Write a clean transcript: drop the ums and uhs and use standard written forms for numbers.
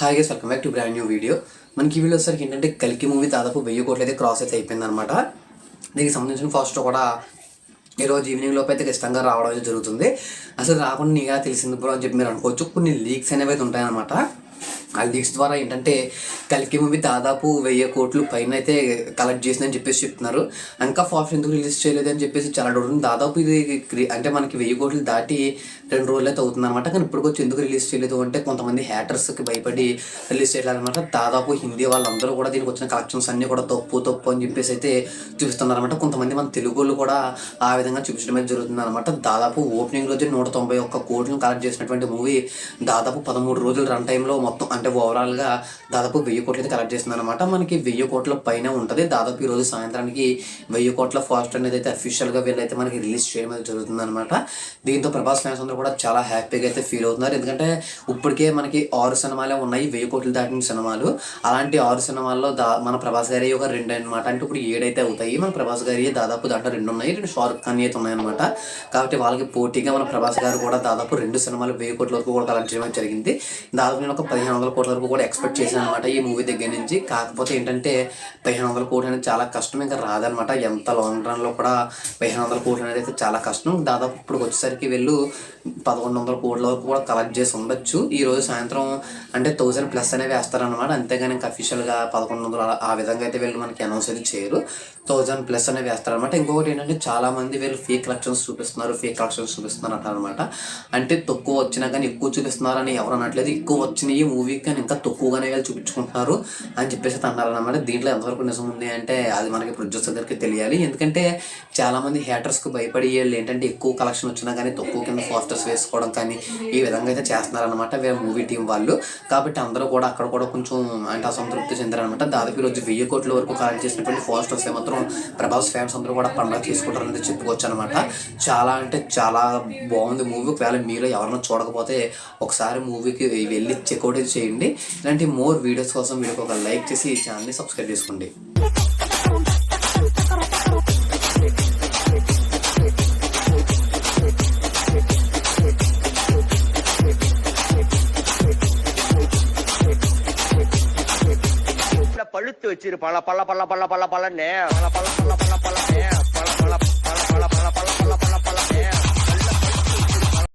Hi guys, welcome back to brand new video. మనకి ఈ video వచ్చేసరికి ఏంటంటే కల్కి మూవీ దాదాపు 1000 కోట్లు అయితే క్రాస్ అయితే అయిపోయింది అనమాట. దీనికి సంబంధించిన ఫస్ట్ కూడా ఈరోజు ఈవినింగ్ లోపు అయితే ఖచ్చితంగా రావడం అయితే జరుగుతుంది. అసలు రాకుండా నీగా తెలిసింది బ్రో అని చెప్పి మీరు అనుకోవచ్చు. కొన్ని లీక్స్ అనేవి అయితే ఉంటాయన్నమాట. ఆ లీక్స్ ద్వారా ఏంటంటే కల్కి మూవీ దాదాపు 1000 కోట్లు పైన అయితే కలెక్ట్ చేసిందని చెప్పేసి చెప్తున్నారు. ఇంకా ఫాస్ట్ ఎందుకు రిలీజ్ చేయలేదు అని చెప్పేసి చాలా డౌట్ ఉంది. దాదాపు ఇది అంటే మనకి 1000 కోట్లు దాటి 2 రోజులు అయితే అవుతుంది అనమాట. కానీ ఇప్పటికొచ్చి ఎందుకు రిలీజ్ చేయలేదు అంటే కొంతమంది హ్యాటర్స్కి భయపడి రిలీజ్ చేయలేదన్నమాట. దాదాపు హిందీ వాళ్ళందరూ కూడా దీనికి వచ్చిన కలెక్షన్స్ అన్నీ కూడా తప్పు అని చెప్పేసి అయితే చూపిస్తున్నారు అనమాట. కొంతమంది మన తెలుగు వాళ్ళు కూడా ఆ విధంగా చూపించడం అయితే జరుగుతుంది అనమాట. దాదాపు ఓపెనింగ్ రోజు 191 కోట్లను కలెక్ట్ చేసినటువంటి మూవీ దాదాపు 13 రోజుల రన్ టైంలో మొత్తం అంటే ఓవరాల్గా దాదాపు 1000 కోట్లు అయితే కలెక్ట్ చేస్తుంది అనమాట. మనకి 1000 కోట్ల పైన ఉంటుంది. దాదాపు ఈ రోజు సాయంత్రానికి 1000 కోట్ల ఫాస్ట్ అనేది అయితే అఫీషియల్గా వీళ్ళైతే మనకి రిలీజ్ చేయడం అయితే జరుగుతుంది అనమాట. దీంతో ప్రభాస్ ఫ్యాన్స్ అందరూ కూడా చాలా హ్యాపీగా అయితే ఫీల్ అవుతున్నారు. ఎందుకంటే ఇప్పటికే మనకి 6 సినిమాలే ఉన్నాయి 1000 కోట్లు దాటిన సినిమాలు. అలాంటి 6 సినిమాల్లో మన ప్రభాస్ గారి ఒక 2 అనమాట. అంటే ఇప్పుడు 7 అయితే అవుతాయి. మన ప్రభాస్ గారి దాదాపు దాంట్లో 2 ఉన్నాయి, 2 షారుఖ్ ఖాన్ అయితే ఉన్నాయన్నమాట. కాబట్టి వాళ్ళకి పోటీగా మన ప్రభాస్ గారు కూడా దాదాపు 2 సినిమాలు 1000 కోట్ల వరకు కూడా కలెక్ట్ చేయడం జరిగింది. దాదాపు నేను ఒక 1500 కోట్ల వరకు కూడా ఎక్స్పెక్ట్ చేశాను అనమాట ఈ మూవీ దగ్గర నుంచి. కాకపోతే ఏంటంటే 1500 కోట్లు అనేది చాలా కష్టం, ఇంకా రాదనమాట. ఎంత లాంగ్ రన్లో కూడా 1500 కోట్లు అనేది అయితే చాలా కష్టం. దాదాపు ఇప్పుడు వచ్చేసరికి వీళ్ళు 1100 కోట్ల వరకు కూడా కలెక్ట్ చేసి ఉండొచ్చు. ఈ రోజు సాయంత్రం అంటే 1000+ అనేవి వేస్తారనమాట. అంతేగాని ఇంకా అఫీషియల్గా 1100 ఆ విధంగా అయితే వీళ్ళు మనకి అనౌన్స్ అయితే చేయరు. 1000+ అనేవి వేస్తారనమాట. ఇంకొకటి ఏంటంటే చాలా మంది వీళ్ళు ఫేక్ కలెక్షన్స్ చూపిస్తున్నారు అంటారనమాట. అంటే తక్కువ వచ్చినా కానీ ఎక్కువ చూపిస్తున్నారని ఎవరు అనట్లేదు. ఎక్కువ వచ్చినాయి మూవీకి కానీ ఇంకా తక్కువగానే వీళ్ళు చూపించుకుంటున్నారు అని చెప్పేసి అన్నారనమాట. దీంట్లో ఎంతవరకు నిజం ఉంది అంటే అది మనకి ప్రొడ్యూసర్ దగ్గరికి తెలియాలి. ఎందుకంటే చాలామంది హ్యాటర్స్కి భయపడి వీళ్ళు ఏంటంటే ఎక్కువ కలెక్షన్ వచ్చినా కానీ తక్కువ కింద పోస్టర్స్ వేసుకోవడం కానీ ఈ విధంగా అయితే చేస్తున్నారనమాట వీళ్ళ మూవీ టీం వాళ్ళు. కాబట్టి అందరూ కూడా అక్కడ కూడా కొంచెం అంటే అసంతృప్తి చెందారనమాట. దాదాపు ఈరోజు 1000 కోట్ల వరకు కలెక్ట్ చేసినటువంటి పోస్టర్స్ ఏమాత్రం ప్రభాస్ ఫ్యాన్స్ అందరూ కూడా పండుగ చేసుకుంటారనేది చెప్పుకోవచ్చు అనమాట. చాలా అంటే చాలా బాగుంది మూవీ. ఒకవేళ మీరు ఎవరైనా చూడకపోతే ఒకసారి మూవీకి వెళ్ళి చెక్అవుట్ అయితే చేయండి. ఇలాంటి మోర్ వీడియోస్ కోసం వీడియోకి ఒక లైక్ చేసి ఈ ఛానల్ని సబ్స్క్రైబ్ చేసుకోండి. பழுத்து வச்சிரு பல பல பல பல பல பலன்னு பல பல பல பல பல பல பல பல பல